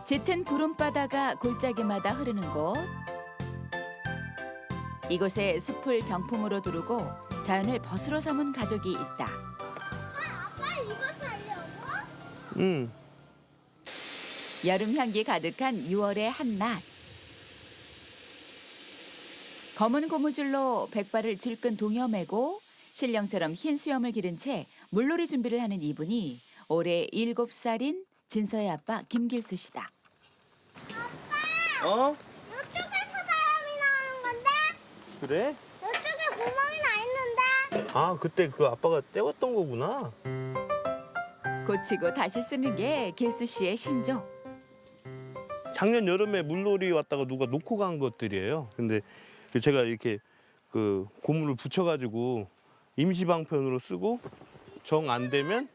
짙은 구름바다가 골짜기마다 흐르는 곳. 이곳에 숲을 병풍으로 두르고 자연을 벗으로 삼은 가족이 있다. 아빠 이거 타려고? 응. 여름 향기 가득한 6월의 한낮. 검은 고무줄로 백발을 질끈 동여매고 신령처럼 흰 수염을 기른 채 물놀이 준비를 하는 이분이 올해 7살인 진서의 아빠 김길수 씨다. 어? 이쪽에서 사람이 나오는 건데? 그래? 이쪽에 구멍이 나 있는데? 아, 그때 그 아빠가 떼왔던 거구나. 고치고 다시 쓰는 게 길수 씨의 신조. 작년 여름에 물놀이 왔다가 누가 놓고 간 것들이에요. 근데 제가 이렇게 그 고무를 붙여가지고 임시방편으로 쓰고 정 안 되면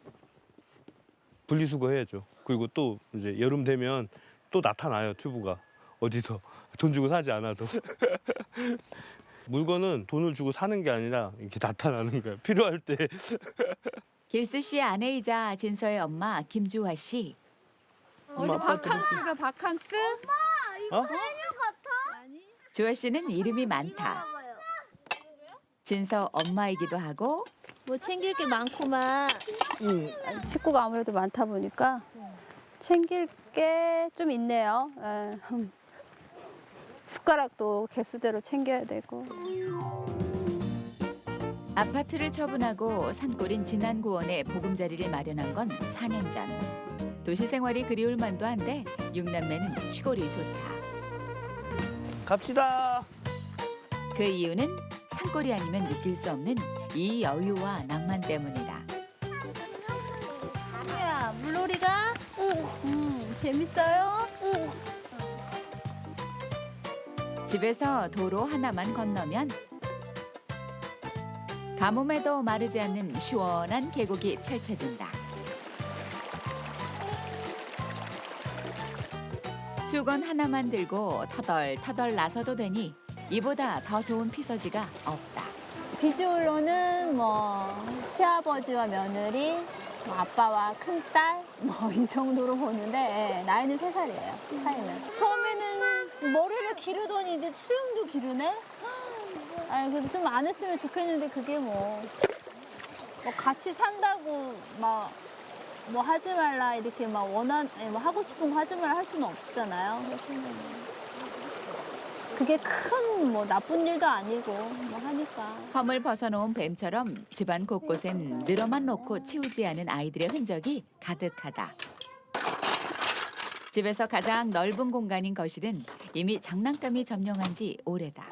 분리수거 해야죠. 그리고 또 이제 여름 되면 또 나타나요, 튜브가. 어디서 돈 주고 사지 않아도. 물건은 돈을 주고 사는 게 아니라 이렇게 나타나는 거야, 필요할 때. 길수 씨의 아내이자 진서의 엄마 김주화 씨. 엄마, 아빠한테 바캉스가 바캉스? 어? 메뉴 같아? 아니. 주화 씨는 이름이 많다. 봐봐요. 진서 엄마이기도 하고 뭐 챙길 게 많구만. 식구가 아무래도 많다 보니까 챙길 게 좀 있네요. 예. 숟가락도 개수대로 챙겨야 되고. 아파트를 처분하고 산골인 진안구원에 보금자리를 마련한 건 4년 전. 도시 생활이 그리울 만도 한데 6남매는 시골이 좋다. 갑시다. 그 이유는 산골이 아니면 느낄 수 없는 이 여유와 낭만 때문이다. 야, 물놀이가? 재밌어요? 응. 집에서 도로 하나만 건너면 가뭄에도 마르지 않는 시원한 계곡이 펼쳐진다. 수건 하나만 들고 터덜터덜 나서도 되니 이보다 더 좋은 피서지가 없다. 비주얼로는 뭐 시아버지와 며느리, 뭐 아빠와 큰딸 뭐 이 정도로 보는데 예, 나이는 3살이에요. 사이는. 처음에는 머리를 기르더니 이제 수염도 기르네? 아니 그래도 좀 안 했으면 좋겠는데 그게 뭐 같이 산다고 막 뭐 하지 말라 이렇게 막 뭐 하고 싶은 거 하지 말라 할 수는 없잖아요. 그래서 뭐 그게 큰 뭐 나쁜 일도 아니고 뭐 하니까. 펌을 벗어놓은 뱀처럼 집안 곳곳엔 늘어만 놓고 치우지 않은 아이들의 흔적이 가득하다. 집에서 가장 넓은 공간인 거실은 이미 장난감이 점령한 지 오래다.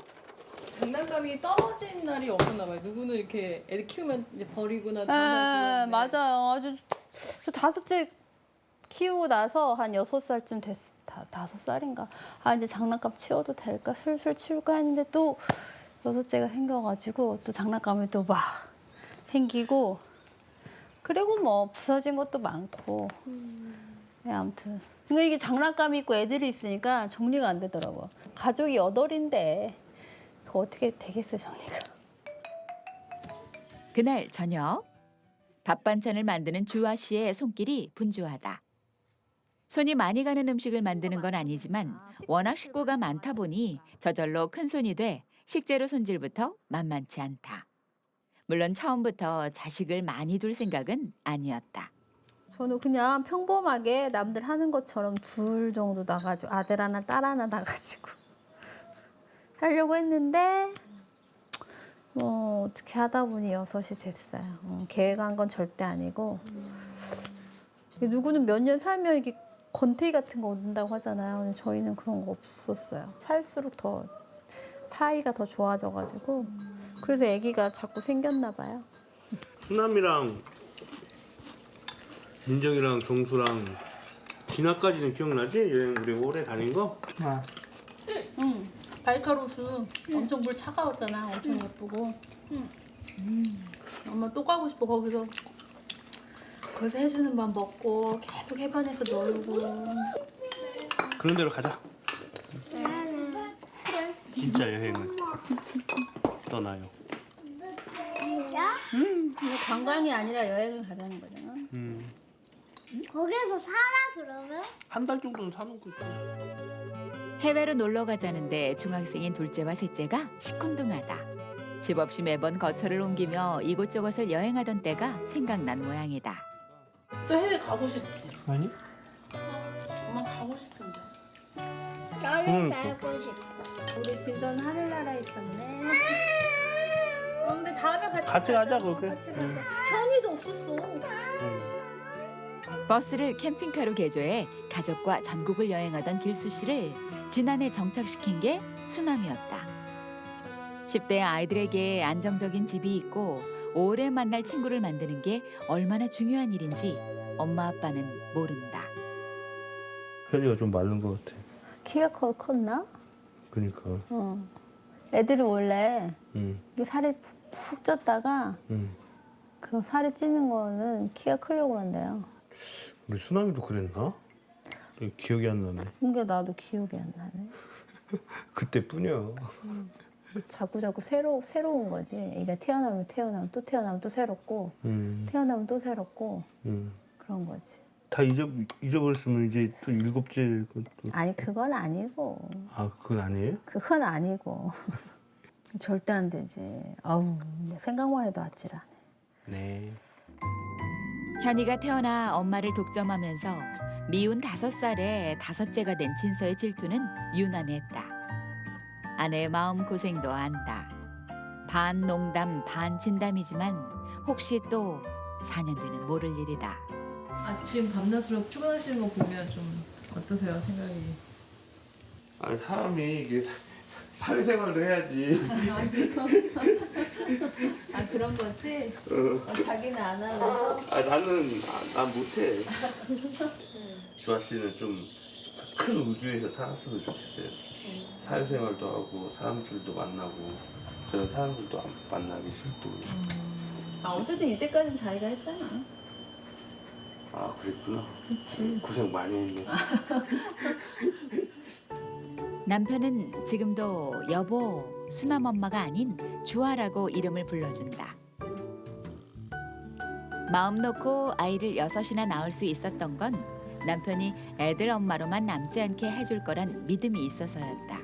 장난감이 떨어진 날이 없었나 봐요. 누구는 이렇게 애들 키우면 이제 버리거나 네, 맞아요. 아주 저 5째 키우고 나서 한 6살쯤 됐어. 5살인가. 아 이제 장난감 치워도 될까? 슬슬 치울까 했는데 또 6째가 생겨가지고 또 장난감이 또 막 생기고 그리고 뭐 부서진 것도 많고. 네, 아무튼. 그러니까 이게 장난감이 있고 애들이 있으니까 정리가 안 되더라고요. 가족이 8인데 그거 어떻게 되겠어요, 정리가. 그날 저녁 밥 반찬을 만드는 주아 씨의 손길이 분주하다. 손이 많이 가는 음식을 만드는 건 아니지만 워낙 식구가 많다 보니 저절로 큰 손이 돼 식재료 손질부터 만만치 않다. 물론 처음부터 자식을 많이 둘 생각은 아니었다. 저는 그냥 평범하게 남들 하는 것처럼 둘 정도 나가지고 아들 하나 딸 하나 나가지고 하려고 했는데 뭐 어떻게 하다 보니 6이 됐어요. 계획한 건 절대 아니고 누구는 몇 년 살면 이게 건태기 같은 거 얻는다고 하잖아요. 근데 저희는 그런 거 없었어요. 살수록 더 사이가 더 좋아져가지고 그래서 아기가 자꾸 생겼나 봐요. 수남이랑 민정이랑 경수랑 진화까지는 기억나지? 여행 우리 오래 다닌 거? 응. 발카로수 엄청 물 차가웠잖아. 엄청 예쁘고. 엄마 또 가고 싶어 거기서. 거기서 해주는 밥 먹고 계속 해변에서 놀고. 그런 데로 가자. 진짜 여행을 떠나요. 진짜? 이거 관광이 아니라 여행을 가자는 거잖아. 거기서 살아 그러면? 한 달 정도는 사는 거지. 해외로 놀러 가자는데 중학생인 둘째와 셋째가 시큰둥하다. 집 없이 매번 거처를 옮기며 이곳저곳을 여행하던 때가 생각난 모양이다. 또 해외 가고 싶지? 아니? 엄마 가고 싶은데. 나는 살고 싶어. 우리 진선 하늘나라에 있었네. 우리 다음에 같이 가자, 그렇게. 같이 가자. 현이도 없었어. 버스를 캠핑카로 개조해 가족과 전국을 여행하던 길수 씨를 진안에 정착시킨 게 수남이었다. 10대 아이들에게 안정적인 집이 있고 오래 만날 친구를 만드는 게 얼마나 중요한 일인지 엄마 아빠는 모른다. 현이가 좀 마른 것 같아. 키가 컸나? 그러니까. 애들이 원래 응, 이게 살이 푹 쪘다가 응. 그럼 살이 찌는 거는 키가 크려고 그런대요. 우리 수남이도 그랬나? 기억이 안 나네. 그게 나도 기억이 안 나네. 그때뿐이야. 자꾸 새로운 거지. 이게 태어나면 또 태어나면 또 새롭고 태어나면 또 새롭고 그런 거지. 다 잊어버렸으면 이제 또 일곱째 것도. 아니 그건 아니고. 아, 그건 아니에요? 그건 아니고. 절대 안 되지. 아우 생각만 해도 아찔하네. 네. 현이가 태어나 엄마를 독점하면서 미운 5살에 5째가 된 진서의 질투는 유난했다. 아내의 마음 고생도 안다. 반 농담 반 진담이지만 혹시 또 4년 뒤는 모를 일이다. 아침 밤낮으로 출근하시는 거 보면 좀 어떠세요, 생각이? 아니, 사람이 이게 사회생활도 해야지. 아 그런 거지? 자기는 안 하고. 아, 난 못해. 주아 씨는 좀 큰 우주에서 살았으면 좋겠어요. 사회생활도 하고 사람들도 만나고 그런 사람들도 만나기 싫고. 아 어쨌든 이제까지는 자기가 했잖아. 아, 그랬구나. 그렇지. 고생 많이 했네. 남편은 지금도 여보, 수남 엄마가 아닌 주아라고 이름을 불러준다. 마음 놓고 아이를 6이나 낳을 수 있었던 건 남편이 애들 엄마로만 남지 않게 해줄 거란 믿음이 있어서였다.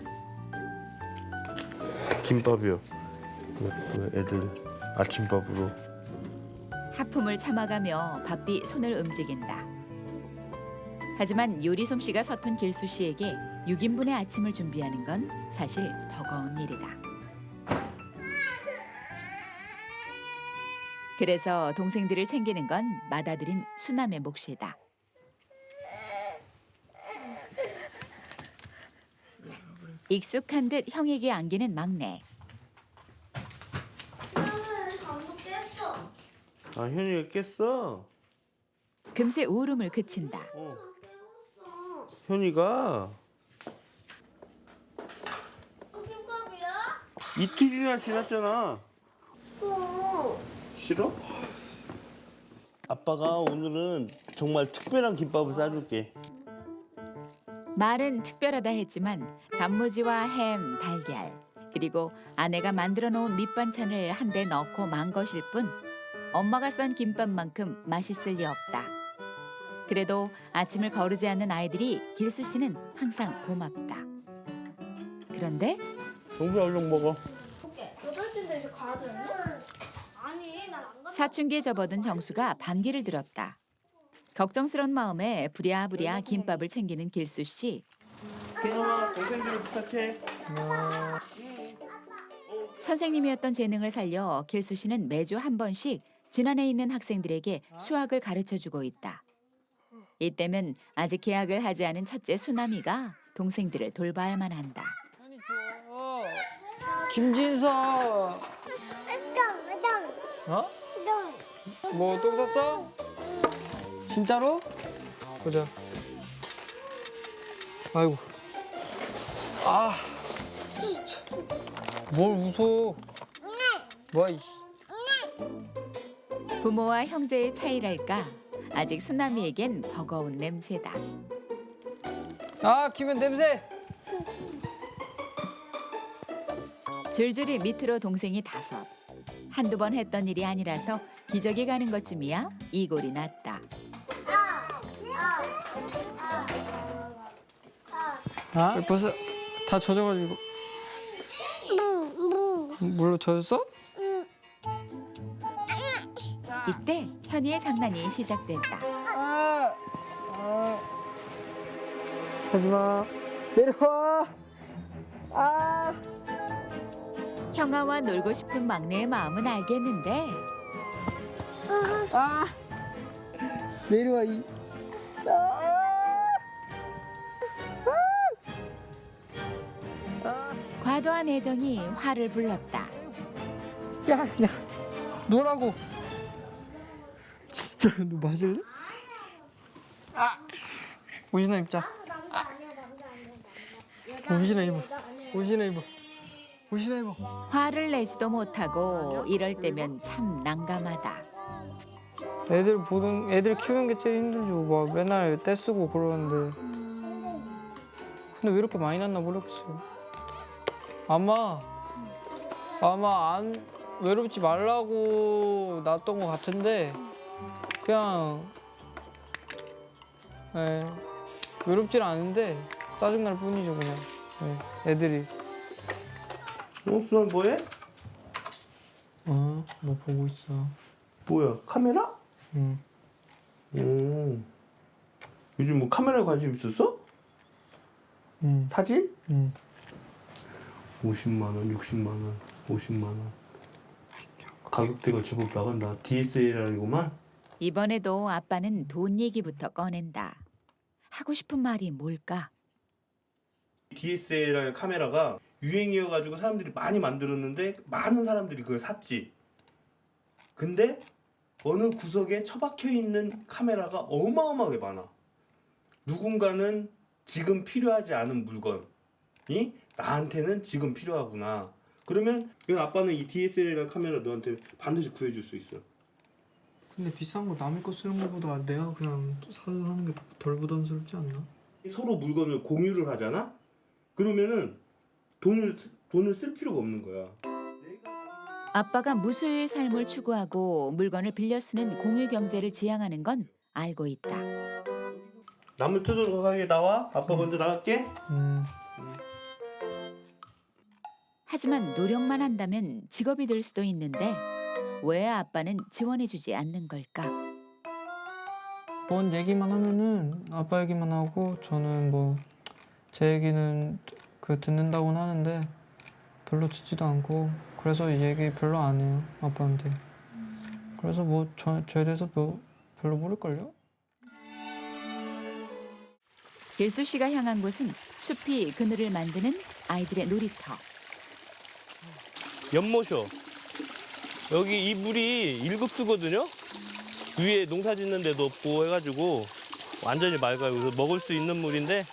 김밥이요. 애들 아침밥으로. 하품을 참아가며 바삐 손을 움직인다. 하지만 요리 솜씨가 서툰 길수 씨에게 6인분의 아침을 준비하는 건 사실 버거운 일이다. 그래서 동생들을 챙기는 건 맏아들인 수남의 몫이다. 익숙한 듯 형에게 안기는 막내. 잠도 깼어. 아, 현이가 깼어? 금세 울음을 그친다. 현이가 김밥이야? 이틀이나 지났잖아. 어. 싫어? 아빠가 오늘은 정말 특별한 김밥을 싸줄게. 말은 특별하다 했지만 단무지와 햄, 달걀 그리고 아내가 만들어 놓은 밑반찬을 한데 넣고 만 것일 뿐 엄마가 싼 김밥만큼 맛있을 리 없다. 그래도 아침을 거르지 않는 아이들이 길수 씨는 항상 고맙다. 그런데 정수 얼른 먹어. 8시인데 이제 가야 되는 아니, 난 안 간다. 사춘기에 접어든 정수가 반기를 들었다. 걱정스러운 마음에 부랴부랴 김밥을 챙기는 길수 씨. 괜찮아, 동생들을 부탁해. 선생님이었던 재능을 살려 길수 씨는 매주 한 번씩 진안에 있는 학생들에게 수학을 가르쳐주고 있다. 이때면 아직 계약을 하지 않은 첫째 수남이가 동생들을 돌봐야만 한다. 김진서. 똥. 어? 똥. 뭐 똥 쌌어? 진짜로? 보자. 아이고. 아. 진짜. 뭘 웃어? 뭐야 이. 부모와 형제의 차이랄까 아직 수남이에겐 버거운 냄새다. 아 김현 냄새. 줄줄이 밑으로 동생이 5. 한두 번 했던 일이 아니라서 기저귀 가는 것쯤이야 이골이 났다. 벌써 다 젖어가지고. 물로 젖었어? 이때 현이의 장난이 시작됐다. 하지마. 내려와. 형아와 놀고 싶은 막내의 마음은 알겠는데 내려와 이. 과도한 애정이 화를 불렀다. 야 그냥 놀라고. 진짜 너 맞을래? 옷이나 입자. 옷이나 입어. 옷이나 입어. 옷이나 입어. 화를 내지도 못하고 이럴 때면 참 난감하다. 애들 키우는 게 제일 힘들지. 막 맨날 떼쓰고 그러는데. 근데 왜 이렇게 많이 났나 모르겠어요. 아마 안 외롭지 말라고 놨던 것 같은데 그냥 외롭질 않은데 짜증날 뿐이죠 그냥. 애들이. 수아 뭐해? 뭐 보고 있어. 뭐야 카메라? 응. 요즘 뭐 카메라에 관심 있었어? 응. 사진? 응. 50만 원, 60만 원, 50만 원. 가격대가 제법 나간다. DSLR이구만. 이번에도 아빠는 돈 얘기부터 꺼낸다. 하고 싶은 말이 뭘까? DSLR 카메라가 유행이어가지고 사람들이 많이 만들었는데 많은 사람들이 그걸 샀지. 근데 어느 구석에 처박혀 있는 카메라가 어마어마하게 많아. 누군가는 지금 필요하지 않은 물건이 나한테는 지금 필요하구나. 그러면 이건 아빠는 이 DSLR 카메라 너한테 반드시 구해줄 수 있어. 근데 비싼 거 남의 거 쓰는 거보다 내가 그냥 사서 하는 게 덜 부담스럽지 않나? 서로 물건을 공유를 하잖아. 그러면은 돈을 쓸 필요가 없는 거야. 아빠가 무수의 삶을 추구하고 물건을 빌려 쓰는 공유 경제를 지향하는 건 알고 있다. 나물 뜯으러 가게 나와. 아빠 먼저 나갈게. 하지만 노력만 한다면 직업이 될 수도 있는데 왜 아빠는 지원해주지 않는 걸까? 뭔 얘기만 하면은 아빠 얘기만 하고 저는 뭐 제 얘기는 그 듣는다고는 하는데 별로 듣지도 않고 그래서 이 얘기 별로 안 해요 아빠한테. 그래서 뭐 저에 대해서 뭐 별로 모를걸요? 길수 씨가 향한 곳은 숲이 그늘을 만드는 아이들의 놀이터. 연못이요. 여기 이 물이 1급수거든요. 위에 농사 짓는 데도 없고 해가지고 완전히 맑아요. 그래서 먹을 수 있는 물인데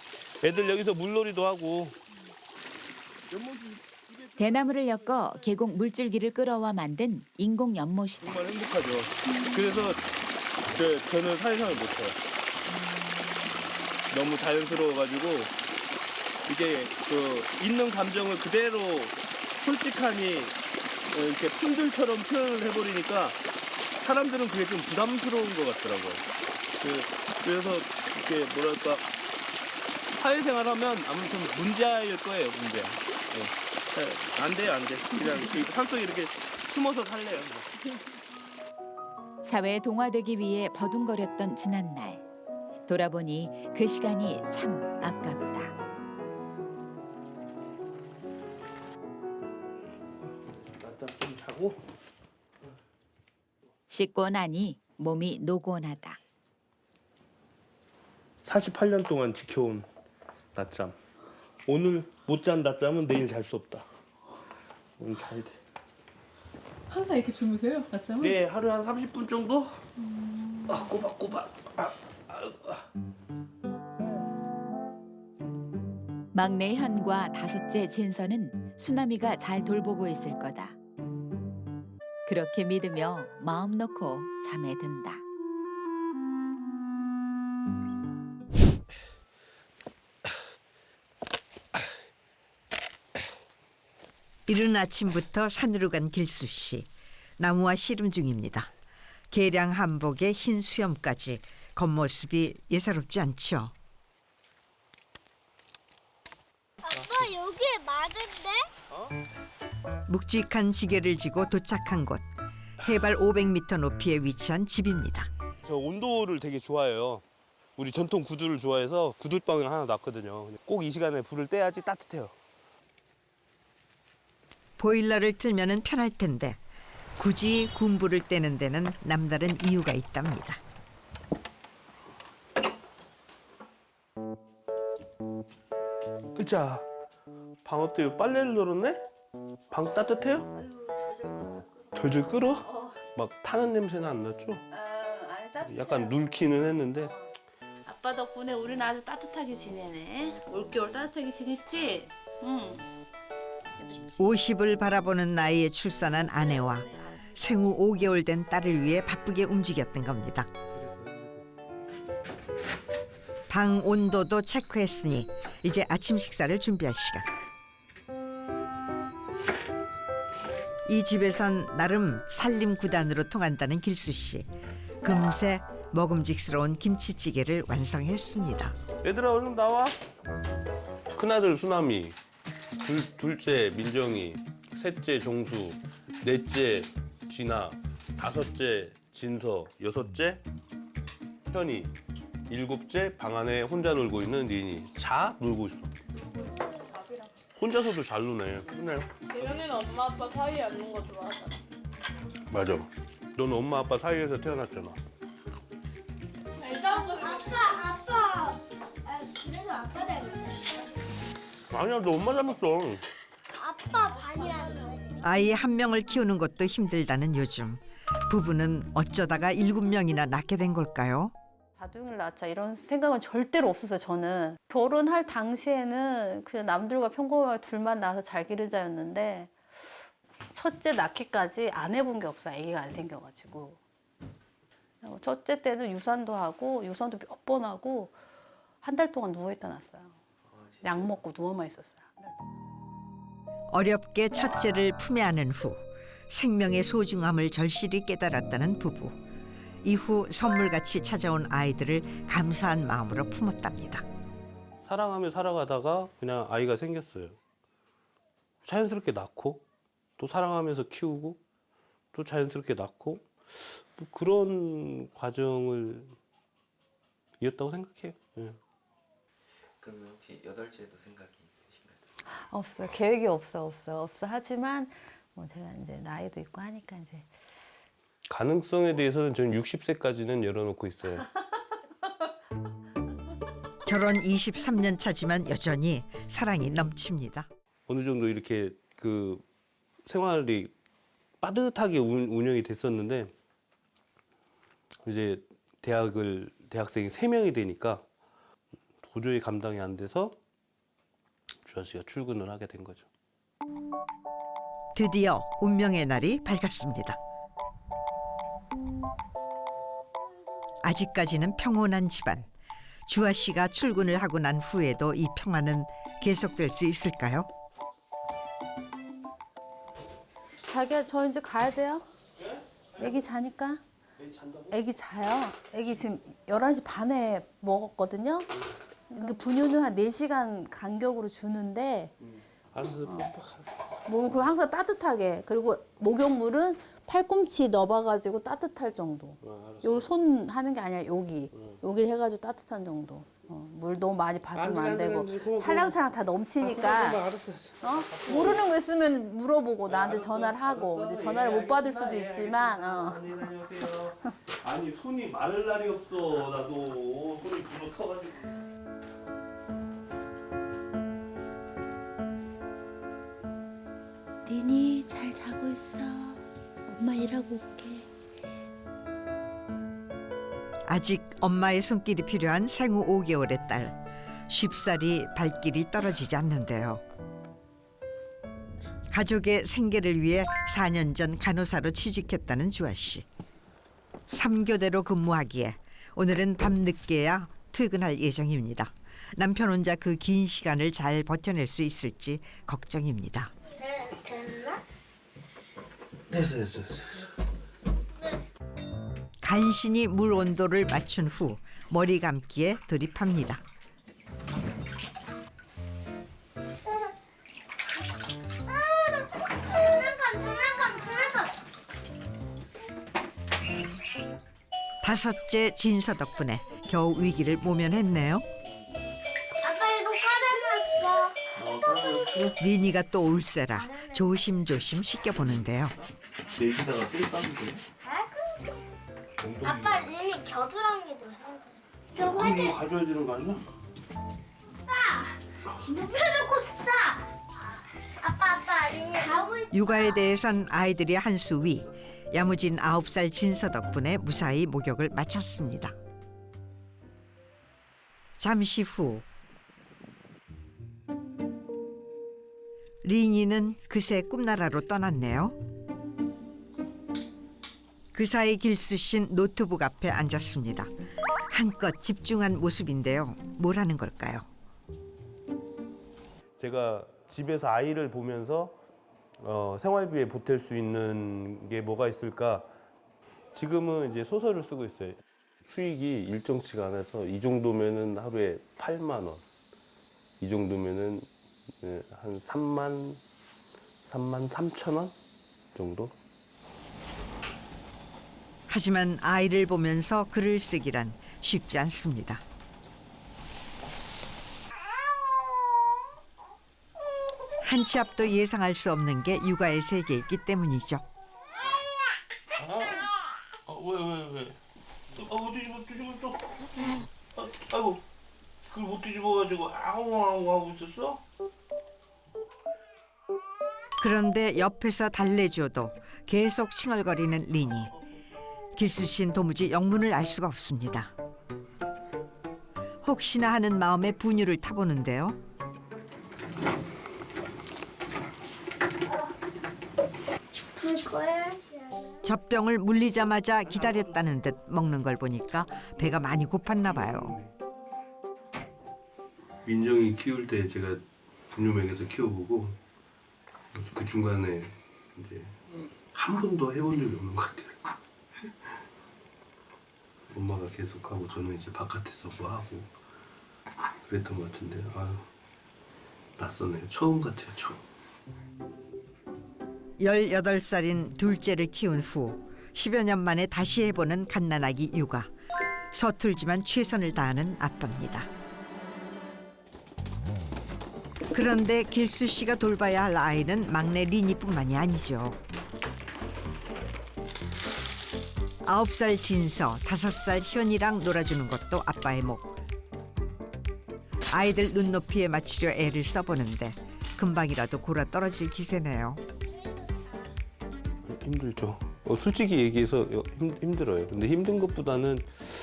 애들 여기서 물놀이도 하고. 대나무를 엮어 계곡 물줄기를 끌어와 만든 인공 연못이다. 정말 행복하죠. 그래서 저는 사회생활 못해요. 너무 자연스러워가지고 이게 그 있는 감정을 그대로 솔직하니 이렇게 푼들처럼 표현을 해버리니까 사람들은 그게 좀 부담스러운 것 같더라고요. 그래서 이렇게 뭐랄까 사회생활 하면 아무튼 문제일 거예요, 문제. 안 돼요, 안 돼. 그냥 산속에 이렇게 숨어서 살래요. 사회에 동화되기 위해 버둥거렸던 지난날. 돌아보니 그 시간이 참 아깝다. 낮잠 좀 자고. 씻고 나니 몸이 노곤하다. 48년 동안 지켜온 낮잠. 오늘 못 잔 낮잠은 내일 잘 수 없다. 오늘 자야 돼. 항상 이렇게 주무세요? 낮잠을? 네, 하루에 한 30분 정도? 꼬박꼬박. 막내 현과 다섯째 진서는 수남이가 잘 돌보고 있을 거다. 그렇게 믿으며 마음 놓고 잠에 든다. 이른 아침부터 산으로 간 길수 씨. 나무와 씨름 중입니다. 개량 한복에 흰 수염까지 겉모습이 예사롭지 않죠. 많은데? 묵직한 지게를 지고 도착한 곳. 해발 500m 높이에 위치한 집입니다. 저 온도를 되게 좋아해요. 우리 전통 구두를 좋아해서 구두방을 하나 놨거든요. 꼭 이 시간에 불을 떼야지 따뜻해요. 보일러를 틀면은 편할 텐데 굳이 군불을 떼는 데는 남다른 이유가 있답니다. 그자 방 어때요? 빨래를 널었네? 방 따뜻해요? 절절 끓어? 막 타는 냄새는 안 났죠? 아니 따뜻해. 약간 눌기는 했는데 아빠 덕분에 우리는 아주 따뜻하게 지내네. 올겨울 따뜻하게 지냈지? 응. 50을 바라보는 나이에 출산한 아내와 생후 5개월 된 딸을 위해 바쁘게 움직였던 겁니다. 방 온도도 체크했으니 이제 아침 식사를 준비할 시간. 이 집에선 나름 살림 구단으로 통한다는 길수 씨. 금세 먹음직스러운 김치찌개를 완성했습니다. 얘들아 얼른 나와. 큰아들 수남이, 둘째 민정이, 셋째 종수, 넷째 진아, 다섯째 진서, 여섯째 현이, 일곱째 방 안에 혼자 놀고 있는 리니. 자 놀고 있어. 혼자서도 잘 노네. 끝내요. 대련이는 엄마 아빠 사이에 앉는 거 좋아하잖아. 맞아. 너는 엄마 아빠 사이에서 태어났잖아. 아빠. 그래서 아빠 닮았네. 아니야, 너 엄마 닮았어. 아빠 반이라는 아이 한 명을 키우는 것도 힘들다는 요즘. 부부는 어쩌다가 7명이나 낳게 된 걸까요? 바둥이를 낳자 이런 생각은 절대로 없었어요. 저는 결혼할 당시에는 그냥 남들과 평범하게 둘만 낳아서 잘 기르자였는데 첫째 낳기까지 안 해본 게 없어요. 아기가 안 생겨가지고 첫째 때는 유산도 하고 유산도 몇 번 하고 한 달 동안 누워있다 났어요. 약 먹고 누워만 있었어요. 어렵게 첫째를 품에 안은 후 생명의 소중함을 절실히 깨달았다는 부부. 이후 선물같이 찾아온 아이들을 감사한 마음으로 품었답니다. 사랑하며 살아가다가 그냥 아이가 생겼어요. 자연스럽게 낳고 또 사랑하면서 키우고 또 자연스럽게 낳고 뭐 그런 과정을 이었다고 생각해요. 예. 그러면 혹시 여덟째도 생각이 있으신가요? 없어요. 계획이 없어. 하지만 뭐 제가 이제 나이도 있고 하니까 이제 가능성에 대해서는 저는 60세까지는 열어놓고 있어요. 결혼 23년 차지만 여전히 사랑이 넘칩니다. 어느 정도 이렇게 그 생활이 빠듯하게 운영이 됐었는데 이제 대학생이 3명이 되니까 도저히 감당이 안 돼서 주아 씨가 출근을 하게 된 거죠. 드디어 운명의 날이 밝았습니다. 아직까지는 평온한 집안. 주아 씨가 출근을 하고 난 후에도 이 평화는 계속될 수 있을까요? 자기야 저 이제 가야 돼요. 애기 자니까. 애기 자요. 애기 지금 11시 반에 먹었거든요. 그 분유는 한 4시간 간격으로 주는데 몸을 그리고 항상 따뜻하게 그리고 목욕물은 팔꿈치 넣어봐가지고 따뜻할 정도. 여기 손 하는 게 아니라 여기를 해가지고 따뜻한 정도. 물 너무 많이 받으면 안 되고 찰랑찰랑 다 넘치니까 모르는 거 있으면 물어보고 나한테 전화를 하고 이제 전화를 못 받을 수도 있지만 안녕하세요. 아니 손이 마를 날이 없어. 나도 손이 부러져가지고. 리니 잘 자고 있어. 엄마 일하고 올게. 아직 엄마의 손길이 필요한 생후 5개월의 딸. 쉽사리 발길이 떨어지지 않는데요. 가족의 생계를 위해 4년 전 간호사로 취직했다는 주아 씨. 3교대로 근무하기에 오늘은 밤늦게야 퇴근할 예정입니다. 남편 혼자 그 긴 시간을 잘 버텨낼 수 있을지 걱정입니다. 됐나? 됐어. 간신히 물 온도를 맞춘 후 머리 감기에 돌입합니다. 5째 진서 덕분에 겨우 위기를 모면했네요. 아빠 이거 까다로웠어. 리니가 또 울세라 조심조심 씻겨보는데요. 내기다가 또 싸면 돼. 아빠 리니 겨드랑이도 해야 돼. 저 그거 화이트 가져야 되는 거 아니야? 눕혀놓고 싸. 아빠 리니 가고 있어. 육아에 대해선 아이들이 한 수 위. 야무진 9살 진서 덕분에 무사히 목욕을 마쳤습니다. 잠시 후 리니는 그새 꿈나라로 떠났네요. 그 사이 길수 씨는 노트북 앞에 앉았습니다. 한껏 집중한 모습인데요. 뭘 하는 걸까요? 제가 집에서 아이를 보면서 생활비에 보탤 수 있는 게 뭐가 있을까? 지금은 이제 소설을 쓰고 있어요. 수익이 일정치가 않아서 이 정도면은 하루에 8만 원, 이 정도면은 한 3만 3천 원 정도? 하지만 아이를 보면서 글을 쓰기란 쉽지 않습니다. 한 치 앞도 예상할 수 없는 게 육아의 세계이기 때문이죠. 왜? 못 뒤집어. 아이고, 그걸 못 뒤집어가지고 아웅아웅 하고 있었어? 그런데 옆에서 달래줘도 계속 칭얼거리는 리니. 길수 씨는 도무지 영문을 알 수가 없습니다. 혹시나 하는 마음에 분유를 타보는데요. 이거야. 젖병을 물리자마자 기다렸다는 듯 먹는 걸 보니까 배가 많이 고팠나 봐요. 민정이 키울 때 제가 분유 먹여서 키워보고 그 중간에 이제 한 번도 해본 적이 없는 것 같아요. 엄마가 계속 하고 저는 이제 바깥에서 뭐 하고 그랬던 것 같은데 아유 낯서네요. 처음 같아요. 처음. 18살인 둘째를 키운 후 10여 년 만에 다시 해보는 갓난아기 육아. 서툴지만 최선을 다하는 아빠입니다. 그런데 길수 씨가 돌봐야 할 아이는 막내 리니뿐만이 아니죠. 9살 진서, 5살 현이랑 놀아주는 것도 아빠의 목. 아이들 눈높이에 맞추려 애를 써보는데 금방이라도 골아 떨어질 기세네요. 힘들죠. 솔직히 얘기해서 힘들어요. 근데 힘든 것보다는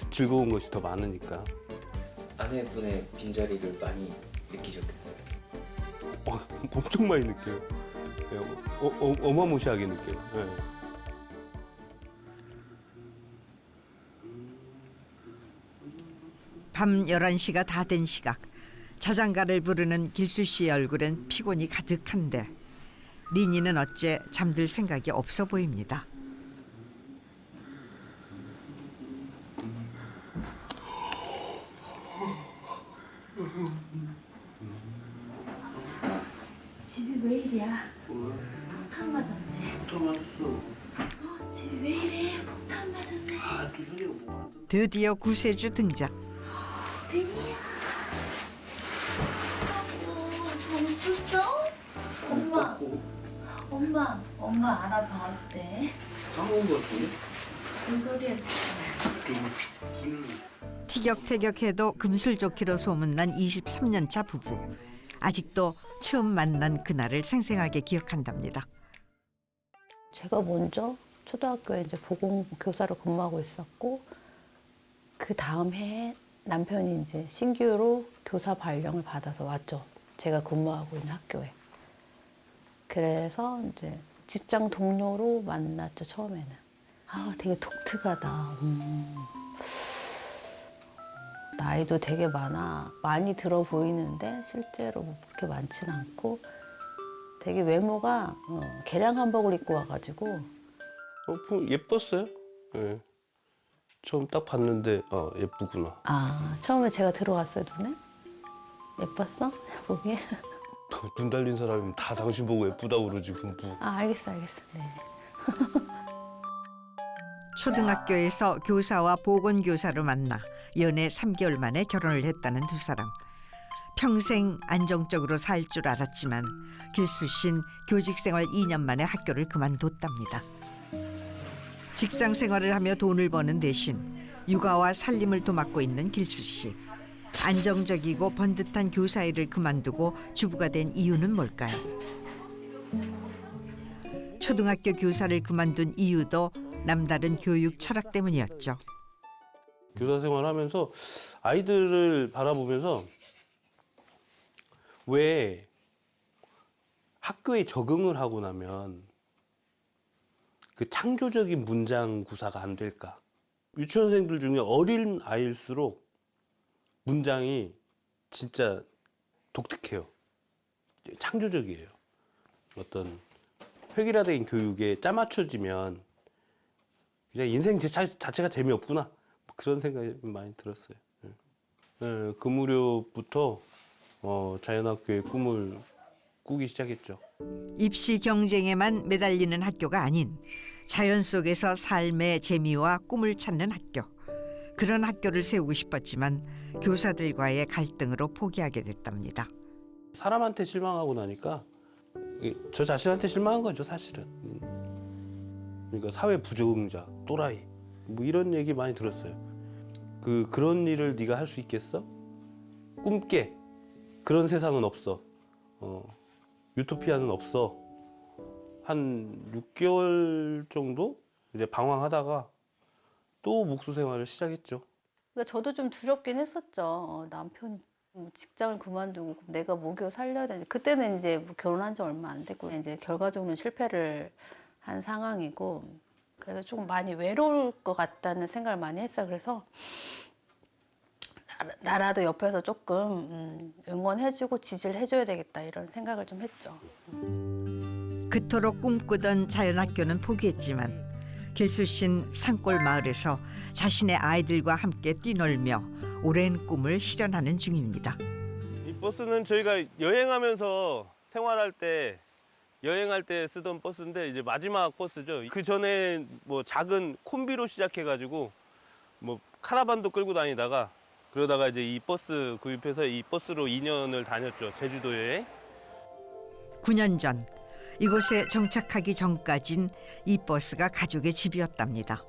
즐거운 것이 더 많으니까. 아내분의 빈자리를 많이 느끼셨겠어요? 엄청 많이 느껴요. 어마무시하게 느껴요. 네. 밤 11시가 다 된 시각. 자장가를 부르는 길수 씨의 얼굴엔 피곤이 가득한데 리니는 어째 잠들 생각이 없어 보입니다. 집이 왜 이래야? 폭탄 맞았네. 또 맞았어. 집이 왜 이래? 폭탄 맞았네. 또 현이가 뭐 드디어 구세주 등장. 린이야. 잘했었어? 엄마 알아봤대. 까먹은 것 같은데? 무슨 소리 했어? 티격태격해도 금술좋기로 소문난 23년 차 부부. 아직도 처음 만난 그날을 생생하게 기억한답니다. 제가 먼저 초등학교에 이제 보건교사로 근무하고 있었고 그 다음 해에 남편이 이제 신규로 교사 발령을 받아서 왔죠. 제가 근무하고 있는 학교에. 그래서 이제 직장 동료로 만났죠, 처음에는. 아, 되게 독특하다. 나이도 되게 많이 들어 보이는데 실제로 그렇게 많진 않고 되게 외모가 개량 한복을 입고 와가지고 예뻤어요. 네. 처음 딱 봤는데 예쁘구나. 아, 처음에 제가 들어왔어요, 눈에? 예뻤어? 보기에? 눈 달린 사람이면 다 당신 보고 예쁘다고 그러지 금부. 아, 알겠어. 네. 초등학교에서 교사와 보건교사로 만나 연애 3개월 만에 결혼을 했다는 두 사람. 평생 안정적으로 살 줄 알았지만 길수 씨는 교직 생활 2년 만에 학교를 그만뒀답니다. 직장 생활을 하며 돈을 버는 대신 육아와 살림을 도맡고 있는 길수 씨. 안정적이고 번듯한 교사 일을 그만두고 주부가 된 이유는 뭘까요? 초등학교 교사를 그만둔 이유도 남다른 교육 철학 때문이었죠. 교사 생활하면서 아이들을 바라보면서 왜 학교에 적응을 하고 나면 그 창조적인 문장 구사가 안 될까? 유치원생들 중에 어린 아이일수록 문장이 진짜 독특해요. 창조적이에요. 어떤 획일화된 교육에 짜맞춰지면 그냥 인생 자체가 재미없구나. 그런 생각이 많이 들었어요. 네, 그 무렵부터 자연학교의 꿈을 꾸기 시작했죠. 입시 경쟁에만 매달리는 학교가 아닌 자연 속에서 삶의 재미와 꿈을 찾는 학교. 그런 학교를 세우고 싶었지만 교사들과의 갈등으로 포기하게 됐답니다. 사람한테 실망하고 나니까 저 자신한테 실망한 거죠, 사실은. 그러니까 사회 부적응자, 또라이 뭐 이런 얘기 많이 들었어요. 그런 일을 네가 할 수 있겠어? 꿈깨. 그런 세상은 없어. 유토피아는 없어. 한 6개월 정도 이제 방황하다가 또 목수 생활을 시작했죠. 그러니까 저도 좀 두렵긴 했었죠. 남편이 직장을 그만두고 내가 먹여 살려야 되는데 그때는 이제 뭐 결혼한 지 얼마 안 됐고 이제 결과적으로는 실패를 한 상황이고 그래서 조금 많이 외로울 것 같다는 생각을 많이 했어요. 그래서 나라도 옆에서 조금 응원해주고 지지를 해줘야 되겠다 이런 생각을 좀 했죠. 그토록 꿈꾸던 자연학교는 포기했지만 길수 씨는 산골 마을에서 자신의 아이들과 함께 뛰놀며 오랜 꿈을 실현하는 중입니다. 이 버스는 저희가 여행하면서 생활할 때 여행할 때 쓰던 버스인데 이제 마지막 버스죠. 그 전에 뭐 작은 콤비로 시작해가지고 뭐 카라반도 끌고 다니다가 그러다가 이제 이 버스 구입해서 이 버스로 2년을 다녔죠. 제주도에. 9년 전 이곳에 정착하기 전까진 이 버스가 가족의 집이었답니다.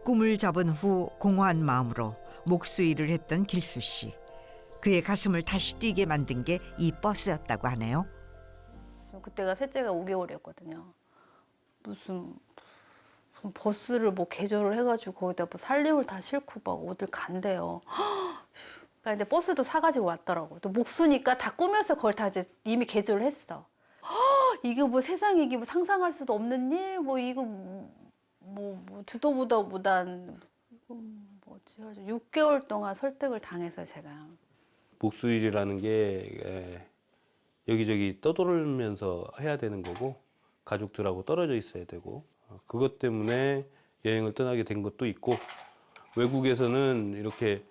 꿈을 접은 후 공허한 마음으로 목수 일을 했던 길수 씨. 그의 가슴을 다시 뛰게 만든 게 이 버스였다고 하네요. 그때가 셋째가 5개월이었거든요. 무슨 버스를 뭐 개조를 해가지고 거기다 뭐 살림을 다 싣고 막 어딜 간대요. 근데 버스도 사가지고 왔더라고. 또 목수니까 다 꾸며서 그걸 다 이제 이미 개조를 했어. 이게 뭐 세상에 이게 뭐 상상할 수도 없는 일, 뭐 이거 뭐 두도 보다 보단 뭐지? 6개월 동안 설득을 당해서 제가. 목수일이라는 게 여기저기 떠돌면서 해야 되는 거고 가족들하고 떨어져 있어야 되고 그것 때문에 여행을 떠나게 된 것도 있고 외국에서는 이렇게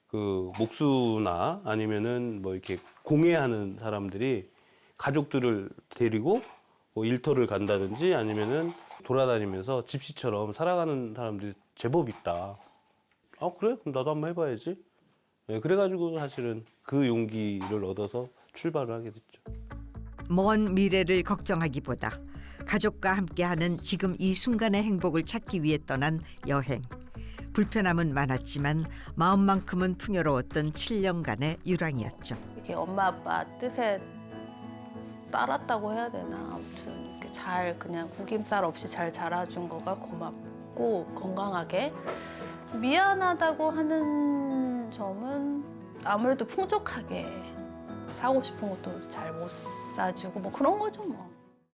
그 목수나 아니면은 뭐 이렇게 공예하는 사람들이 가족들을 데리고 뭐 일터를 간다든지 아니면은 돌아다니면서 집시처럼 살아가는 사람들이 제법 있다. 아 그래? 그럼 나도 한번 해봐야지. 네, 그래가지고 사실은 그 용기를 얻어서 출발을 하게 됐죠. 먼 미래를 걱정하기보다 가족과 함께하는 지금 이 순간의 행복을 찾기 위해 떠난 여행. 불편함은 많았지만 마음만큼은 풍요로웠던 7년간의 유랑이었죠. 이렇게 엄마 아빠 뜻에 따랐다고 해야 되나. 아무튼 이렇게 잘 그냥 구김살 없이 잘 자라준 거가 고맙고 건강하게. 미안하다고 하는 점은 아무래도 풍족하게 사고 싶은 것도 잘 못 사주고 뭐 그런 거죠 뭐.